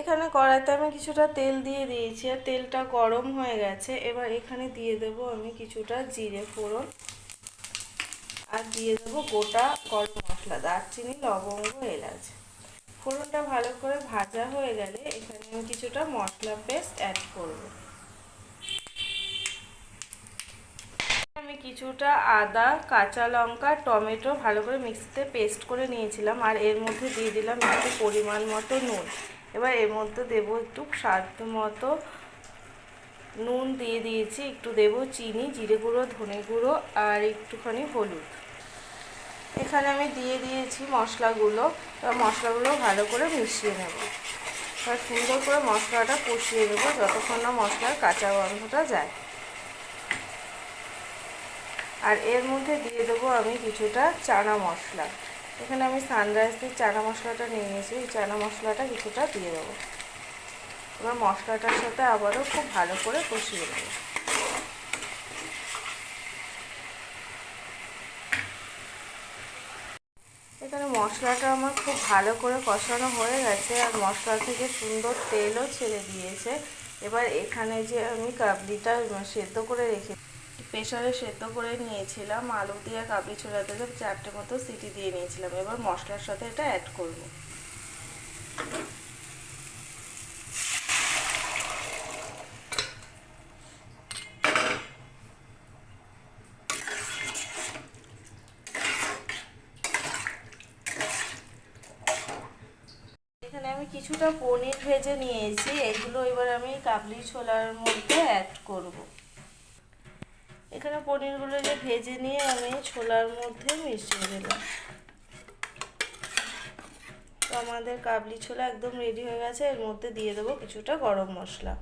এখানে কড়াইতে আমি কিছুটা তেল দিয়ে দিয়েছি আর তেলটা গরম হয়ে গেছে। এবার এখানে দিয়ে দেবো আমি কিছুটা জিরে ফোড়ন আর দিয়ে দেবো গোটা গরম মশলা, দারচিনি, লবঙ্গ, এলাচ। ফোড়নটা ভালো করে ভাজা হয়ে গেলে এখানে আমি কিছুটা মশলা পেস্ট অ্যাড করব। আমি কিছুটা আদা, কাঁচা লঙ্কা, টমেটো ভালো করে মিক্সিতে পেস্ট করে নিয়েছিলাম আর এর মধ্যে দিয়ে দিলাম একটু পরিমাণ মতো নুন। এবার এর মধ্যে দেবো একটু স্বাদ মতো নুন দিয়ে দিয়েছি, একটু দেবো চিনি, জিরে গুঁড়ো, ধনে গুঁড়ো আর একটুখানি হলুদ। এখানে আমি দিয়ে দিয়েছি মশলাগুলো। এবার মশলাগুলো ভালো করে মিশিয়ে নেব। এবার সুন্দর করে মশলাটা কষিয়ে নেবো যতক্ষণ না মশলার কাঁচা গন্ধটা যায়। আর এর মধ্যে দিয়ে দেবো আমি কিছুটা চানা মশলা। এখানে আমি সানরাইজের চানা মশলাটা নিয়ে নিয়েছি, এই চানা মশলাটা কিছুটা দিয়ে দেবো। এবার মশলাটার সাথে আবারও খুব ভালো করে কষিয়ে নেব। এখানে মশলাটা আমার খুব ভালো করে কষানো হয়ে গেছে আর মশলা থেকে সুন্দর তেলও ছেড়ে দিয়েছে। এবার এখানে যে আমি কাবলিটা সেদ্ধ করে রেখে প্রেসারে সেদ্ধ করে নিয়েছিলাম, আলু দিয়ে কাবলি ছোলাতে 4টে মতো সিটি দিয়ে নিয়েছিলাম। এবার মশলার সাথে এটা অ্যাড করব। এখানে আমি কিছুটা পনির ভেজে নিয়েছি, এগুলো এবার আমি কাবলি ছোলার মধ্যে অ্যাড করব। এখানে পনিরগুলো যে ভেজে নিয়ে আমি ছোলার মধ্যে মিশিয়ে দিলাম। তো আমাদের কাবলি ছোলা একদম রেডি হয়ে গেছে। এর মধ্যে দিয়ে দেবো কিছুটা গরম মশলা।